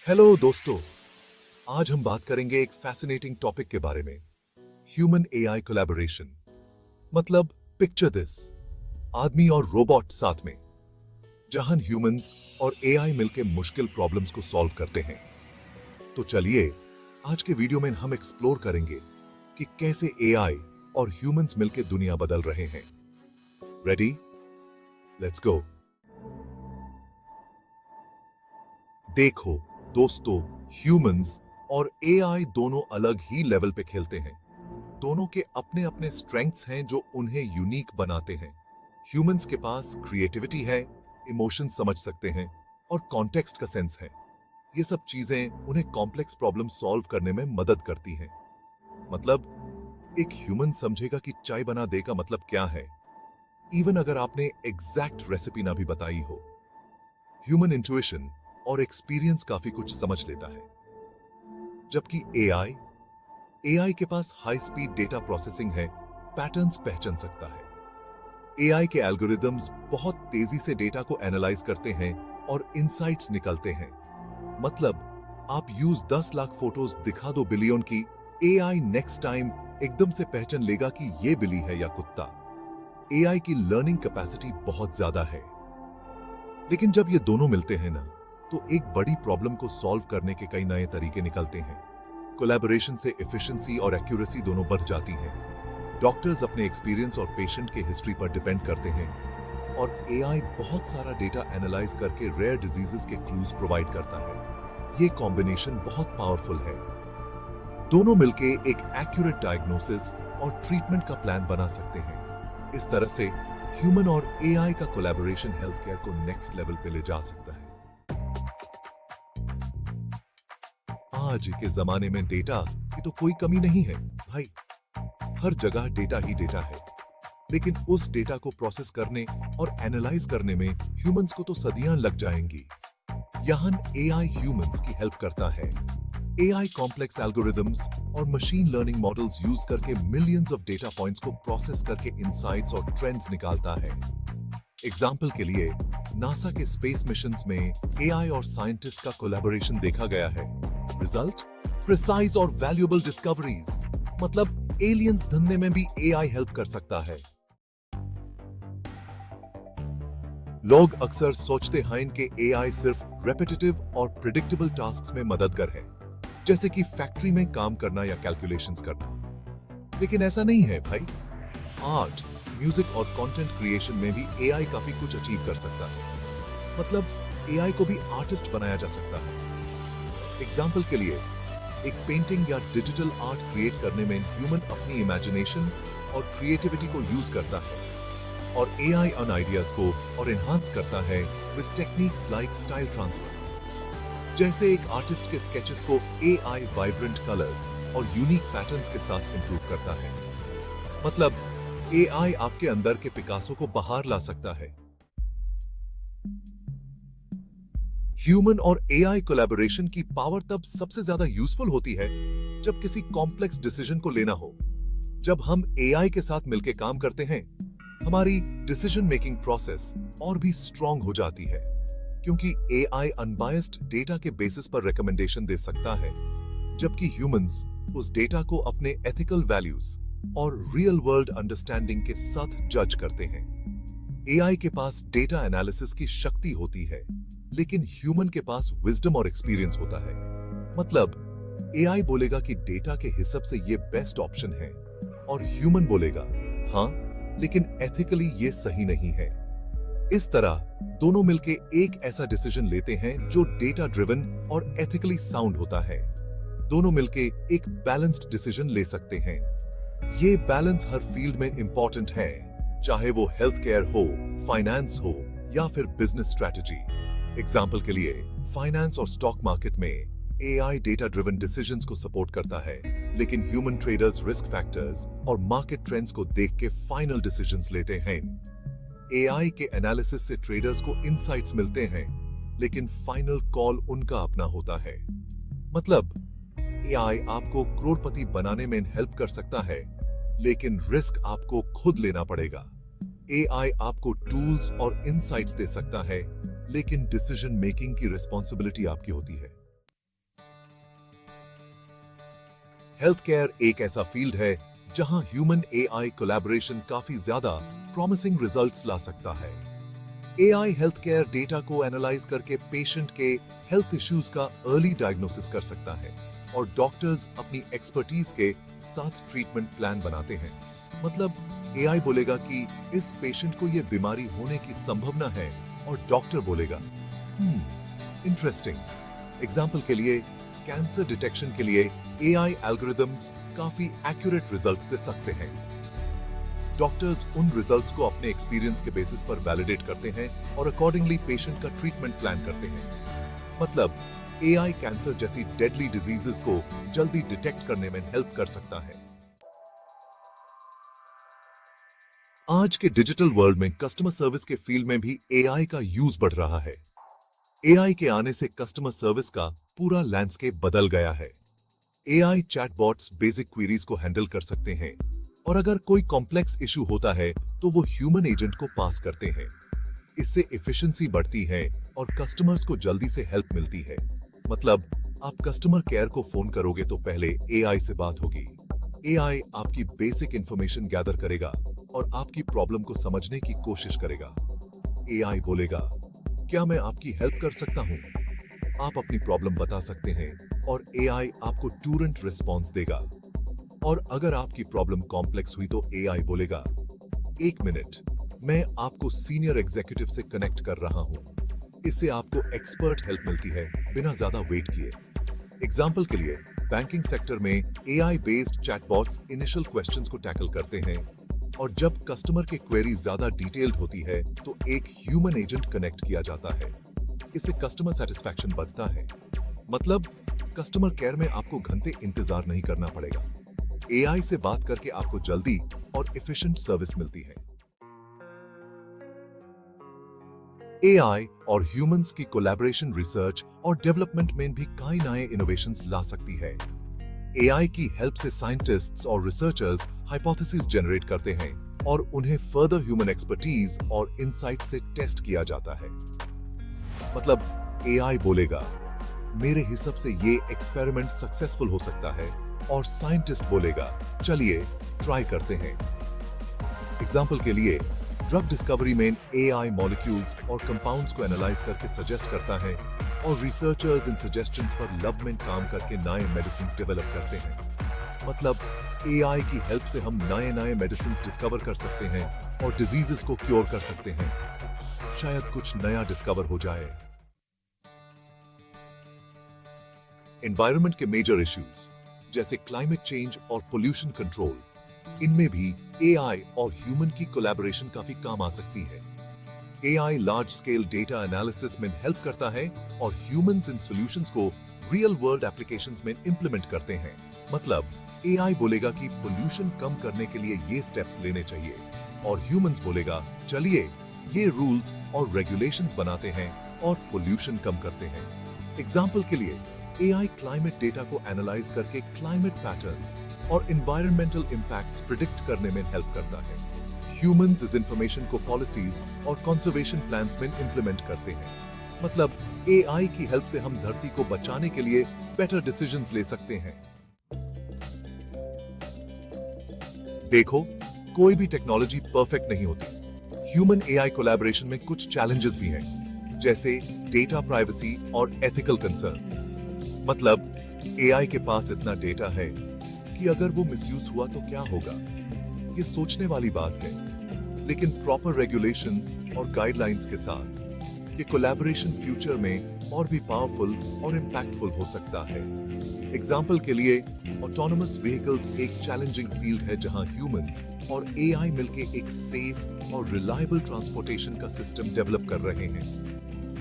Hello दोस्तों, आज हम बात करेंगे एक फैसिनेटिंग टॉपिक के बारे में, ह्यूमन एआई कोलैबोरेशन। मतलब पिक्चर दिस, आदमी और रोबोट साथ में, जहां ह्यूमंस और एआई मिलकर मुश्किल प्रॉब्लम्स को सॉल्व करते हैं। तो चलिए आज के वीडियो में हम एक्सप्लोर करेंगे कि कैसे एआई और ह्यूमंस मिलकर दुनिया बदल रहे हैं। रेडी? Let's go. देखो दोस्तों, ह्यूमंस और एआई दोनों अलग ही लेवल पे खेलते हैं। दोनों के अपने अपने स्ट्रेंथ्स हैं जो उन्हें यूनिक बनाते हैं। ह्यूमंस के पास क्रिएटिविटी है, इमोशन समझ सकते हैं और कॉन्टेक्स्ट का सेंस है। ये सब चीजें उन्हें कॉम्प्लेक्स प्रॉब्लम सॉल्व करने में मदद करती हैं। मतलब एक ह्यूमन समझेगा कि चाय बना दे का मतलब क्या है, इवन अगर आपने एग्जैक्ट रेसिपी ना भी बताई हो। ह्यूमन इंट्यूशन और एक्सपीरियंस काफी कुछ समझ लेता है, जबकि एआई के पास हाई स्पीड डेटा प्रोसेसिंग है, पैटर्न्स पहचान सकता है। एआई के एल्गोरिदम्स बहुत तेजी से डेटा को एनालाइज करते हैं और इनसाइट्स निकलते हैं। मतलब आप यूज 10 लाख फोटोज दिखा दो बिलियन की, एआई नेक्स्ट टाइम एकदम से पहचान लेगा कि ये बिल्ली है या कुत्ता। एआई की लर्निंग कैपेसिटी बहुत ज्यादा है। लेकिन जब ये दोनों मिलते हैं ना, तो एक बड़ी प्रॉब्लम को सॉल्व करने के कई नए तरीके निकलते हैं। कोलैबोरेशन से एफिशिएंसी और एक्यूरेसी दोनों बढ़ जाती हैं। डॉक्टर्स अपने एक्सपीरियंस और पेशेंट के हिस्ट्री पर डिपेंड करते हैं, और एआई बहुत सारा डेटा एनालाइज करके रेयर डिजीजेस के क्लूज प्रोवाइड करता है। ये कॉम्बिनेशन बहुत पावरफुल है। दोनों मिलके एक एक्यूरेट डायग्नोसिस और ट्रीटमेंट का प्लान बना सकते हैं। इस तरह से ह्यूमन और एआई का कोलैबोरेशन हेल्थ केयर को नेक्स्ट लेवल पे ले जा सकता है। आज के जमाने में डेटा की तो कोई कमी नहीं है भाई, हर जगह डेटा ही डेटा है। लेकिन उस डेटा को प्रोसेस करने और एनालाइज करने में ह्यूमंस को तो सदियां लग जाएंगी। यहां एआई ह्यूमंस की हेल्प करता है। एआई कॉम्प्लेक्स एल्गोरिदम्स और मशीन लर्निंग मॉडल्स यूज करके मिलियंस ऑफ डेटा पॉइंट्स को प्रोसेस करके इंसाइट्स और ट्रेंड्स निकालता है। एग्जाम्पल के लिए नासा के स्पेस मिशंस में एआई और साइंटिस्ट का कोलैबोरेशन देखा गया है। रिजल्ट प्रिसाइज और वैल्यूएबल डिस्कवरीज। मतलब एलियंस ढूंढने में भी एआई हेल्प कर सकता है। लोग अक्सर सोचते हैं कि एआई सिर्फ रेपिटेटिव और प्रिडिक्टेबल टास्क्स में मददगार है, जैसे कि फैक्ट्री में काम करना या कैलकुलेशंस करना। लेकिन ऐसा नहीं है भाई। आर्ट, म्यूजिक और कंटेंट क्रिएशन में भी एआई काफी कुछ अचीव कर सकता है। मतलब एआई को भी आर्टिस्ट बनाया जा सकता है। एग्जाम्पल के लिए एक पेंटिंग या डिजिटल आर्ट क्रिएट करने में ह्यूमन अपनी इमेजिनेशन और क्रिएटिविटी को यूज करता है, और एआई उन आइडियाज को और एनहांस करता है with techniques like style transfer. जैसे एक आर्टिस्ट के स्केचेस को एआई वाइब्रेंट कलर्स और यूनिक पैटर्न्स के साथ इंप्रूव करता है। मतलब एआई आपके अंदर के पिकासो को बाहर ला सकता है। ह्यूमन और एआई कोलैबोरेशन की पावर तब सबसे ज्यादा यूजफुल होती है जब किसी कॉम्प्लेक्स डिसीजन को लेना हो। जब हम एआई के साथ मिलकर काम करते हैं, हमारी डिसीजन मेकिंग प्रोसेस और भी स्ट्रांग हो जाती है, क्योंकि एआई अनबायस्ड डेटा के बेसिस पर रिकमेंडेशन दे सकता है, जबकि ह्यूमंस उस डेटा को अपने एथिकल वैल्यूज और रियल वर्ल्ड अंडरस्टैंडिंग के साथ जज करते हैं। एआई के पास डेटा एनालिसिस की शक्ति होती है, लेकिन ह्यूमन के पास विजडम और एक्सपीरियंस होता है। मतलब एआई बोलेगा कि डेटा के हिसाब से ये बेस्ट ऑप्शन है, और ह्यूमन बोलेगा हाँ, लेकिन एथिकली ये सही नहीं है। इस तरह दोनों मिलके एक ऐसा डिसीजन लेते हैं जो डेटा ड्रिवन और एथिकली साउंड होता है। दोनों मिलके एक बैलेंस्ड डिसीजन ले सकते हैं। ये बैलेंस हर फील्ड में इंपॉर्टेंट है, चाहे वो हेल्थ केयर हो, फाइनेंस हो या फिर बिजनेस स्ट्रेटजी। एग्जाम्पल के लिए फाइनेंस और स्टॉक मार्केट में एआई डेटा ड्रिवन डिसीजंस को सपोर्ट करता है, लेकिन ह्यूमन ट्रेडर्स रिस्क फैक्टर्स और मार्केट ट्रेंड्स को देख के फाइनल डिसीजंस लेते हैं। एआई के एनालिसिस से ट्रेडर्स को इनसाइट्स मिलते हैं, लेकिन फाइनल कॉल उनका अपना होता है। मतलब एआई आपको करोड़पति बनाने में हेल्प कर सकता है, लेकिन रिस्क आपको खुद लेना पड़ेगा। एआई आपको टूल्स और इनसाइट्स दे सकता है, लेकिन डिसीजन मेकिंग की रिस्पॉन्सिबिलिटी आपकी होती है। हेल्थ केयर एक ऐसा फील्ड है जहां ह्यूमन एआई कोलैबोरेशन काफी ज्यादा प्रॉमिसिंग रिजल्ट्स ला सकता है। एआई हेल्थ केयर डेटा को एनालाइज करके पेशेंट के हेल्थ इश्यूज का अर्ली डायग्नोसिस कर सकता है और डॉक्टर्स अपनी एक्सपर्टीज के साथ ट्रीटमेंट प्लान बनाते हैं। मतलब एआई बोलेगा कि इस पेशेंट को यह बीमारी होने की संभावना है और डॉक्टर बोलेगा इंटरेस्टिंग। एग्जाम्पल के लिए कैंसर डिटेक्शन के लिए एआई एल्गोरिदम्स काफी एक्यूरेट रिजल्ट्स दे सकते हैं। डॉक्टर्स उन रिजल्ट्स को अपने एक्सपीरियंस के बेसिस पर वैलिडेट करते हैं और अकॉर्डिंगली पेशेंट का ट्रीटमेंट प्लान करते हैं। मतलब एआई कैंसर जैसी डेडली डिजीजेस को जल्दी डिटेक्ट करने में हेल्प कर सकता है। आज के डिजिटल वर्ल्ड में कस्टमर सर्विस के फील्ड में भी एआई का यूज बढ़ रहा है। एआई के आने से कस्टमर सर्विस का पूरा लैंडस्केप बदल गया है। एआई चैटबॉट्स बेसिक क्वेरीज को हैंडल कर सकते हैं और अगर कोई कॉम्प्लेक्स इशू होता है तो वो ह्यूमन एजेंट को पास करते हैं। इससे एफिशिएंसी बढ़ती है और कस्टमर्स को जल्दी से हेल्प मिलती है। मतलब आप कस्टमर केयर को फोन करोगे तो पहले एआई से बात होगी। एआई आपकी बेसिक इंफॉर्मेशन गैदर करेगा और आपकी प्रॉब्लम को समझने की कोशिश करेगा। एआई बोलेगा, क्या मैं आपकी हेल्प कर सकता हूं? आप अपनी प्रॉब्लम बता सकते हैं और एआई आपको टूरेंट रिस्पॉन्स देगा। और अगर आपकी प्रॉब्लम कॉम्प्लेक्स हुई तो एआई बोलेगा, एक मिनट, मैं आपको सीनियर एग्जीक्यूटिव से कनेक्ट कर रहा हूं। इससे आपको एक्सपर्ट हेल्प मिलती है बिना ज्यादा वेट किए। एग्जाम्पल के लिए बैंकिंग सेक्टर में AI based chatbots initial questions को टैकल करते हैं और जब कस्टमर की क्वेरी ज्यादा डिटेल्ड होती है तो एक ह्यूमन एजेंट कनेक्ट किया जाता है। इससे कस्टमर सेटिस्फैक्शन बढ़ता है। मतलब कस्टमर केयर में आपको घंटे इंतजार नहीं करना पड़ेगा। एआई से बात करके आपको जल्दी और एफिशिएंट सर्विस मिलती है। एआई और ह्यूमंस की कोलैबोरेशन रिसर्च और डेवलपमेंट में भी कई नए इनोवेशंस ला सकती है। एआई की हेल्प से साइंटिस्ट्स और रिसर्चर्स हाइपोथेसिस जनरेट करते हैं और उन्हें फर्दर ह्यूमन एक्सपर्टीज और इनसाइट से टेस्ट किया जाता है। मतलब एआई बोलेगा, मेरे हिसाब से ये एक्सपेरिमेंट सक्सेसफुल हो सकता है और साइंटिस्ट बोलेगा, चलिए ट्राई करते हैं। एग्जाम्पल के लिए ड्रग डिस्कवरी में एआई मॉलिक्यूल्स और कंपाउंड्स को एनालाइज करके सजेस्ट करता है और रिसर्चर्स इन सजेशंस पर लैब में काम करके नए मेडिसिन्स डेवलप करते हैं। मतलब एआई की हेल्प से हम नए मेडिसिन्स डिस्कवर कर सकते हैं और डिजीजेस को क्योर कर सकते हैं। शायद कुछ नया डिस्कवर हो जाए। एनवायरनमेंट के मेजर इश्यूज जैसे क्लाइमेट चेंज और पोल्यूशन कंट्रोल, इनमें भी एआई और ह्यूमन की कोलैबोरेशन काफी काम आ सकती है। AI large scale data analysis में हेल्प करता है और ह्यूमंस इन सॉल्यूशंस को रियल वर्ल्ड एप्लीकेशंस में इंप्लीमेंट करते हैं। मतलब एआई बोलेगा कि पोल्यूशन कम करने के लिए ये स्टेप्स लेने चाहिए और ह्यूमंस बोलेगा, चलिए ये रूल्स और रेगुलेशंस बनाते हैं और पोल्यूशन कम करते हैं। एग्जाम्पल के लिए एआई क्लाइमेट डेटा को एनालाइज करके क्लाइमेट पैटर्न्स और एनवायरमेंटल इंपैक्ट्स प्रिडिक्ट करने में हेल्प करता है। ह्यूमंस इस इंफॉर्मेशन को पॉलिसीज और कंजर्वेशन प्लान्स में इंप्लीमेंट करते हैं। मतलब एआई की हेल्प से हम धरती को बचाने के लिए बेटर डिसीजंस ले सकते हैं। देखो, कोई भी टेक्नोलॉजी परफेक्ट नहीं होती। ह्यूमन एआई कोलैबोरेशन में कुछ चैलेंजेस भी हैं, जैसे डेटा प्राइवेसी और एथिकल कंसर्न्स। मतलब एआई के पास इतना डेटा है कि अगर वो मिसयूज हुआ तो क्या होगा, ये सोचने वाली बात है। लेकिन प्रॉपर रेगुलेशंस और गाइडलाइंस के साथ ये कोलैबोरेशन फ्यूचर में और भी पावरफुल और इंपैक्टफुल हो सकता है। एग्जाम्पल के लिए ऑटोनोमस व्हीकल्स एक चैलेंजिंग फील्ड है जहां ह्यूमंस और एआई मिलके एक सेफ और रिलायबल ट्रांसपोर्टेशन का सिस्टम डेवलप कर रहे हैं।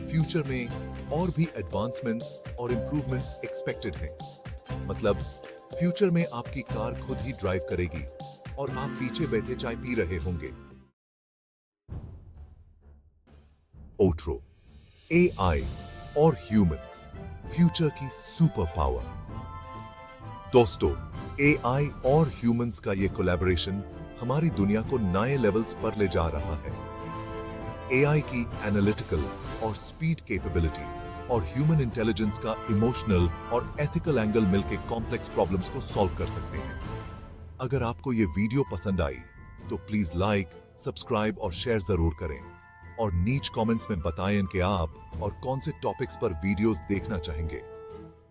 फ्यूचर में और भी एडवांसमेंट्स और इंप्रूवमेंट्स एक्सपेक्टेड हैं। मतलब फ्यूचर में आपकी कार खुद ही ड्राइव करेगी और आप पीछे बैठे चाय पी रहे होंगे। ओट्रो, एआई और ह्यूमंस, फ्यूचर की सुपर पावर। दोस्तों, एआई और ह्यूमंस का ये कोलैबोरेशन हमारी दुनिया को नए लेवल्स पर ले जा रहा है। एआई की एनालिटिकल और स्पीड कैपेबिलिटीज और ह्यूमन इंटेलिजेंस का इमोशनल और एथिकल एंगल मिलकर कॉम्प्लेक्स प्रॉब्लम्स को सॉल्व कर सकते हैं। अगर आपको ये वीडियो पसंद आई तो प्लीज लाइक, सब्सक्राइब और शेयर जरूर करें और नीच कमेंट्स में बताएं कि आप और कौन से टॉपिक्स पर वीडियोस देखना चाहेंगे।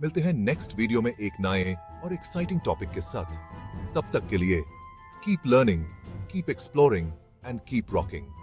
मिलते हैं नेक्स्ट वीडियो में एक नए और एक्साइटिंग टॉपिक के साथ। तब तक के लिए keep learning, keep exploring and keep rocking.